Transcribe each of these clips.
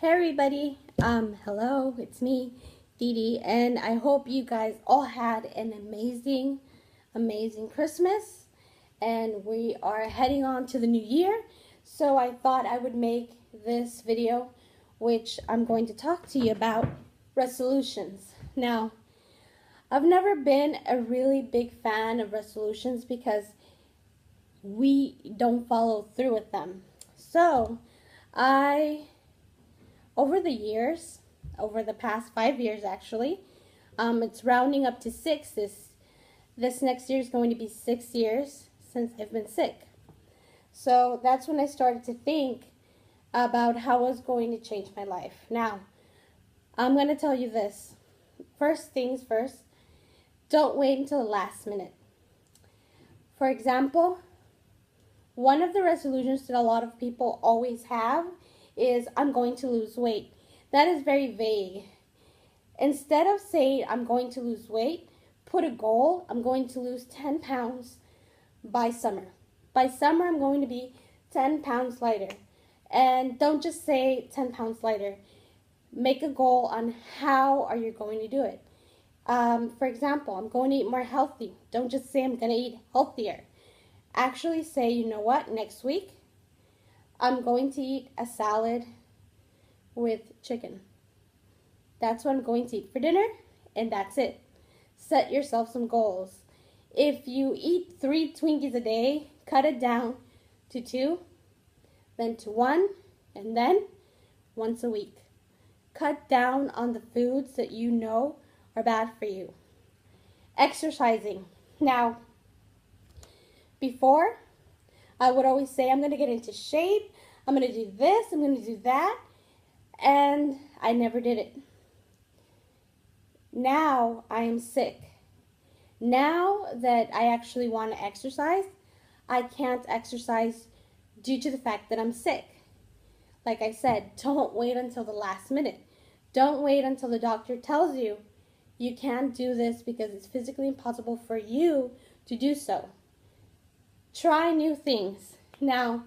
Hey everybody, hello, it's me, Dee Dee, and I hope you guys all had an amazing Christmas, and we are heading on to the new year, so I thought I would make this video, which I'm going to talk to you about resolutions. Now, I've never been a really big fan of resolutions because we don't follow through with them. So, over the years, over the past 5 years actually, it's rounding up to 6. This next year is going to be 6 years since I've been sick. So that's when I started to think about how I was going to change my life. Now, I'm going to tell you this. First things first, don't wait until the last minute. For example, one of the resolutions that a lot of people always have is I'm going to lose weight. That is very vague. Instead of saying I'm going to lose weight, put a goal. I'm going to lose 10 pounds by summer. By summer, I'm going to be 10 pounds lighter. And don't just say 10 pounds lighter. Make a goal on how are you going to do it. For example, I'm going to eat more healthy. Don't just say I'm going to eat healthier. Actually say, you know what, next week, I'm going to eat a salad with chicken. That's what I'm going to eat for dinner, and that's it. Set yourself some goals. If you eat 3 Twinkies a day, cut it down to 2, then to 1, and then once a week. Cut down on the foods that you know are bad for you. Exercising. Now, before, I would always say I'm going to get into shape, I'm going to do this, I'm going to do that, and I never did it. Now I am sick. Now that I actually want to exercise, I can't exercise due to the fact that I'm sick. Like I said, don't wait until the last minute. Don't wait until the doctor tells you you can't do this because it's physically impossible for you to do so. Try new things. Now,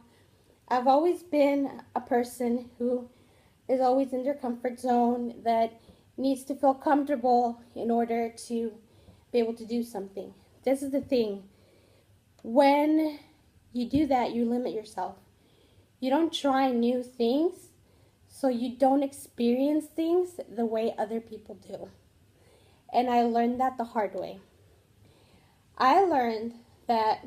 I've always been a person who is always in their comfort zone, that needs to feel comfortable in order to be able to do something. This is the thing. When you do that, you limit yourself. You don't try new things, so you don't experience things the way other people do. And I learned that the hard way. I learned that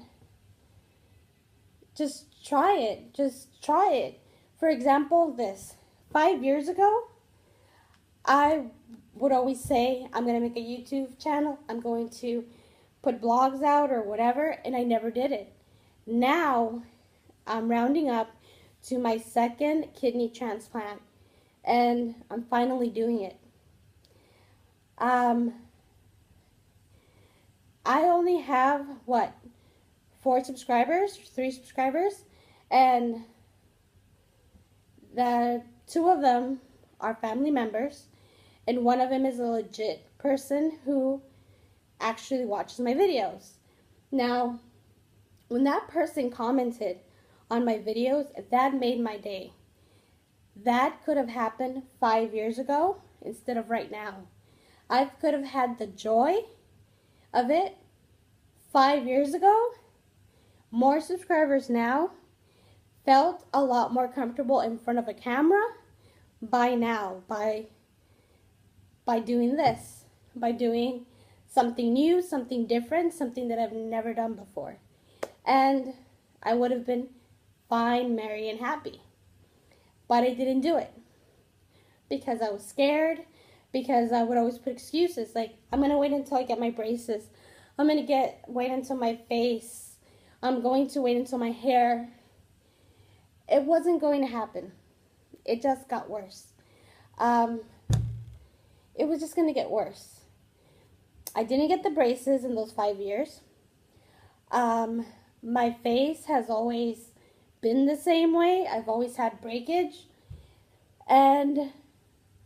just try it. Just try it. For example, this. 5 years ago, I would always say, I'm going to make a YouTube channel. I'm going to put blogs out or whatever, and I never did it. Now, I'm rounding up to my 2nd kidney transplant, and I'm finally doing it. I only have, 4 subscribers, 3 subscribers, and the 2 of them are family members, and one of them is a legit person who actually watches my videos. Now, when that person commented on my videos, that made my day. That could have happened 5 years ago instead of right now. I could have had the joy of it 5 years ago. More subscribers now. Felt a lot more comfortable in front of a camera by now, by doing this, by doing something new, something different, something that I've never done before. And I would have been fine, merry, and happy. But I didn't do it because I was scared, because I would always put excuses like, I'm going to wait until I get my braces. I'm going to wait until my face. I'm going to wait until my hair. It wasn't going to happen. It just got worse. It was just going to get worse. I didn't get the braces in those 5 years. My face has always been the same way. I've always had breakage. And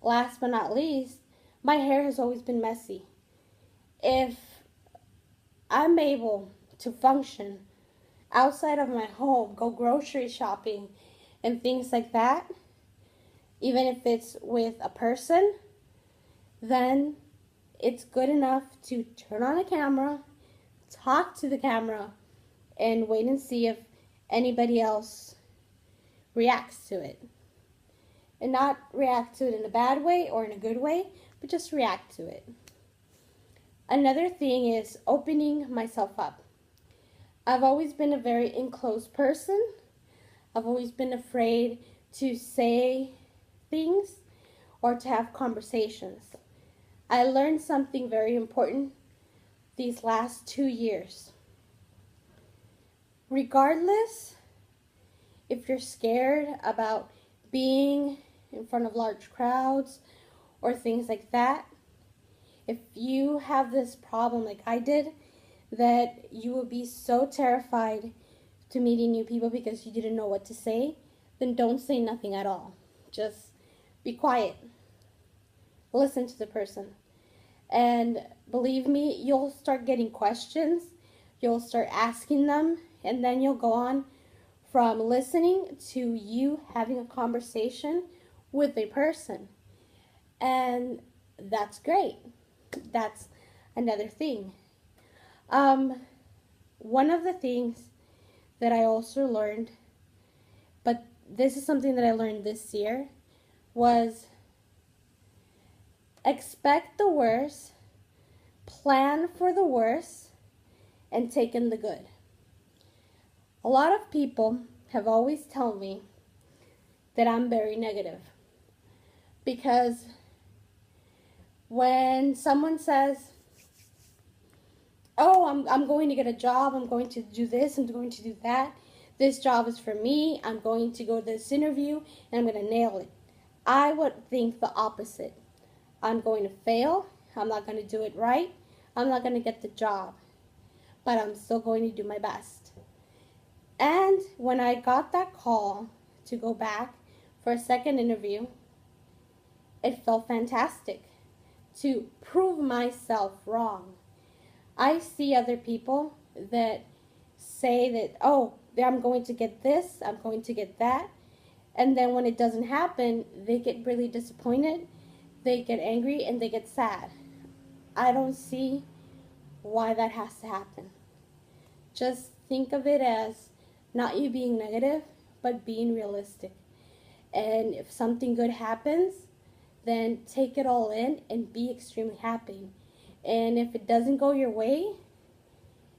last but not least, my hair has always been messy. If I'm able to function outside of my home, go grocery shopping, and things like that, even if it's with a person, then it's good enough to turn on a camera, talk to the camera, and wait and see if anybody else reacts to it. And not react to it in a bad way or in a good way, but just react to it. Another thing is opening myself up. I've always been a very enclosed person. I've always been afraid to say things or to have conversations. I learned something very important these last 2 years. Regardless if you're scared about being in front of large crowds or things like that, if you have this problem like I did, that you will be so terrified to meeting new people because you didn't know what to say, then don't say nothing at all. Just be quiet. Listen to the person. And believe me, you'll start getting questions. You'll start asking them, and then you'll go on from listening to you having a conversation with a person. And that's great. That's another thing. One of the things that I also learned, but this is something that I learned this year, was expect the worst, plan for the worst, and take in the good. A lot of people have always told me that I'm very negative, because when someone says, oh, I'm going to get a job, I'm going to do this, I'm going to do that, this job is for me, I'm going to go to this interview, and I'm going to nail it. I would think the opposite. I'm going to fail, I'm not going to do it right, I'm not going to get the job, but I'm still going to do my best. And when I got that call to go back for a second interview, it felt fantastic to prove myself wrong. I see other people that say that, oh, I'm going to get this, I'm going to get that, and then when it doesn't happen, they get really disappointed, they get angry, and they get sad. I don't see why that has to happen. Just think of it as not you being negative, but being realistic. And if something good happens, then take it all in and be extremely happy. And if it doesn't go your way,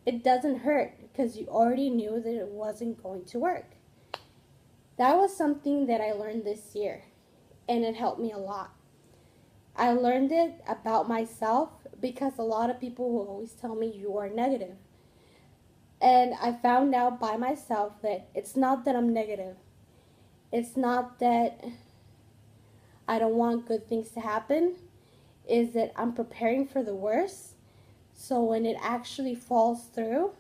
it doesn't hurt, because you already knew that it wasn't going to work. That was something that I learned this year, and it helped me a lot. I learned it about myself because a lot of people will always tell me you are negative. And I found out by myself that it's not that I'm negative. It's not that I don't want good things to happen. Is that I'm preparing for the worst. So when it actually falls through,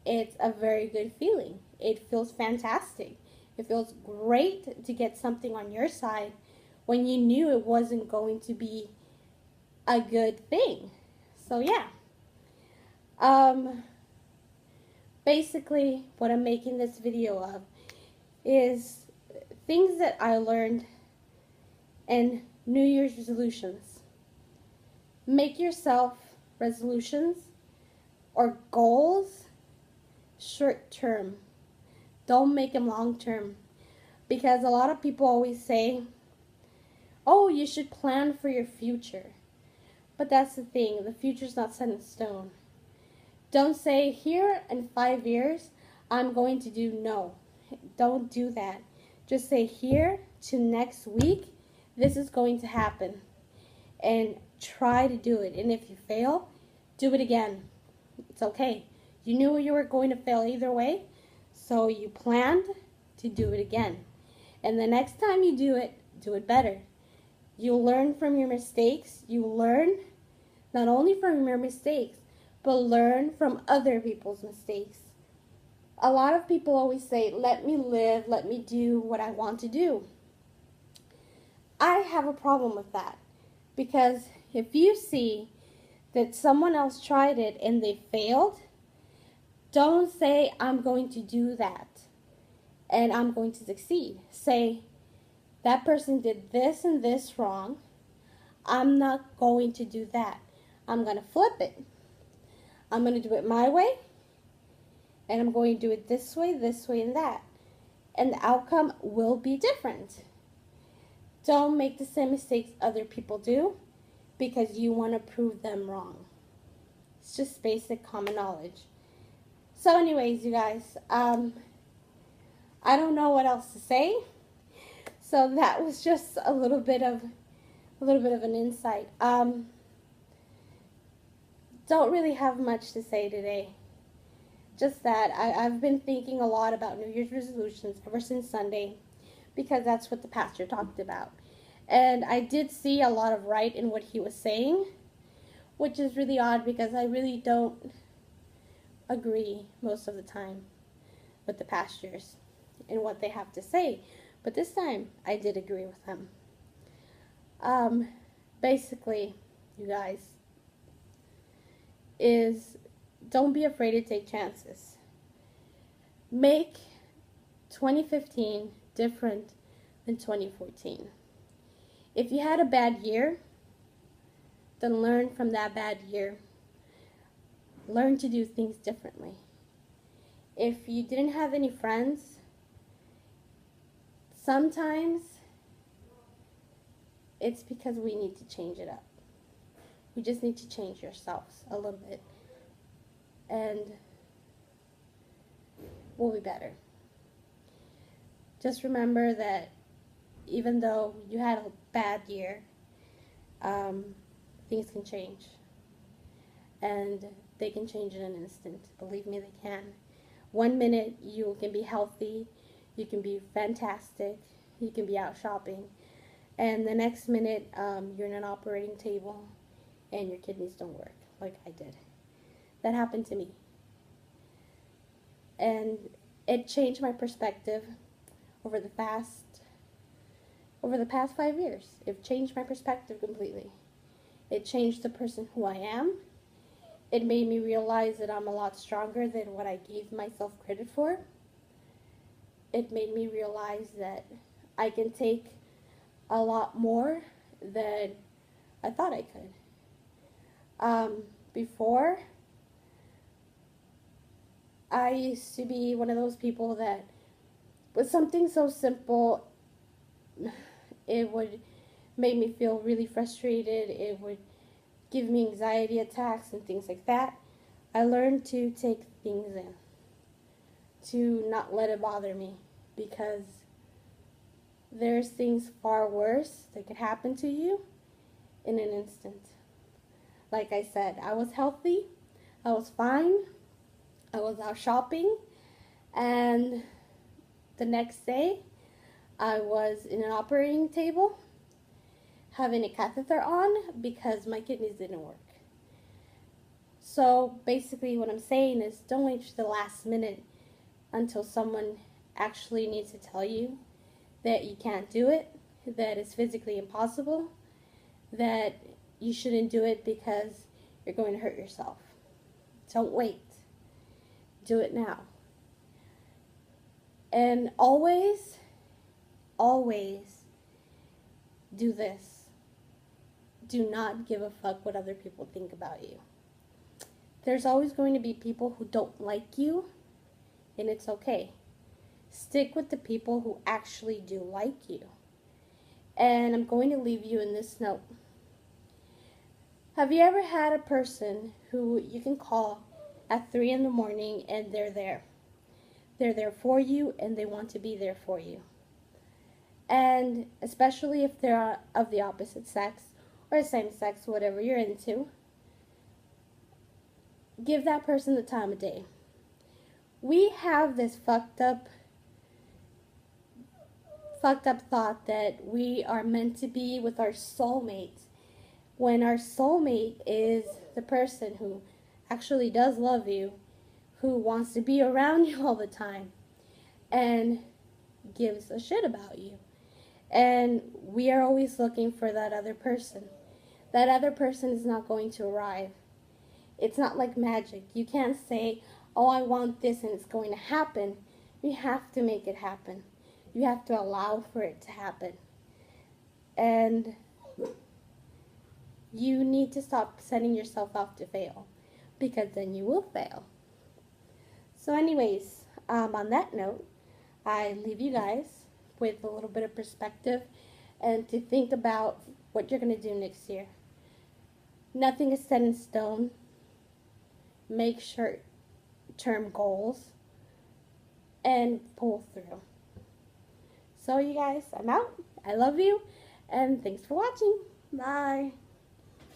it's a very good feeling. It feels fantastic. It feels great to get something on your side when you knew it wasn't going to be a good thing. So yeah. Basically, what I'm making this video of is things that I learned and New Year's resolutions. Make yourself resolutions or goals short term. Don't make them long term. Because a lot of people always say, oh, you should plan for your future. But that's the thing, the future's not set in stone. Don't say, here in 5 years, I'm going to do no. Don't do that. Just say, here to next week, this is going to happen. And try to do it. And if you fail, do it again. It's okay. You knew you were going to fail either way, so you planned to do it again. And the next time you do it better. You learn from your mistakes. You learn not only from your mistakes, but learn from other people's mistakes. A lot of people always say, let me live, let me do what I want to do. I have a problem with that, because if you see that someone else tried it and they failed, don't say, I'm going to do that and I'm going to succeed. Say, that person did this and this wrong. I'm not going to do that. I'm going to flip it. I'm going to do it my way, and I'm going to do it this way, and that. And the outcome will be different. Don't make the same mistakes other people do because you want to prove them wrong. It's just basic common knowledge. So anyways, you guys, I don't know what else to say. So that was just a little bit of an insight. Don't really have much to say today. Just that I've been thinking a lot about New Year's resolutions ever since Sunday, because that's what the pastor talked about. And I did see a lot of right in what he was saying, which is really odd because I really don't agree most of the time with the pastors and what they have to say. But this time, I did agree with them. Basically, you guys, is don't be afraid to take chances. Make 2015 different than 2014. If you had a bad year, then learn from that bad year. Learn to do things differently. If you didn't have any friends, sometimes it's because we need to change it up. We just need to change yourselves a little bit, and we'll be better. Just remember that even though you had a bad year, things can change. And they can change in an instant. Believe me, they can. 1 minute you can be healthy, you can be fantastic, you can be out shopping, and the next minute you're in an operating table and your kidneys don't work, like I did. That happened to me. And it changed my perspective over the past 5 years. It changed my perspective completely. It changed the person who I am. It made me realize that I'm a lot stronger than what I gave myself credit for. It made me realize that I can take a lot more than I thought I could. Before, I used to be one of those people that with something so simple, it would make me feel really frustrated. It would give me anxiety attacks and things like that. I learned to take things in, to not let it bother me, because there's things far worse that could happen to you in an instant. Like I said, I was healthy, I was fine, I was out shopping, and the next day I was in an operating table having a catheter on because my kidneys didn't work. So basically what I'm saying is, don't wait to the last minute until someone actually needs to tell you that you can't do it, that it's physically impossible, that you shouldn't do it because you're going to hurt yourself. Don't wait. Do it now. And always, always do this. Do not give a fuck what other people think about you. There's always going to be people who don't like you, and it's okay. Stick with the people who actually do like you. And I'm going to leave you in this note. Have you ever had a person who you can call at 3 in the morning and they're there? They're there for you and they want to be there for you. And especially if they're of the opposite sex or same sex, whatever you're into, give that person the time of day. We have this fucked up thought that we are meant to be with our soulmate, when our soulmate is the person who actually does love you, who wants to be around you all the time, and gives a shit about you. And we are always looking for that other person. That other person is not going to arrive. It's not like magic. You can't say, oh, I want this and it's going to happen. You have to make it happen. You have to allow for it to happen. And you need to stop setting yourself up to fail, because then you will fail. So anyways, on that note, I leave you guys with a little bit of perspective and to think about what you're going to do next year. Nothing is set in stone. Make short-term goals and pull through. So you guys, I'm out. I love you, and thanks for watching. Bye.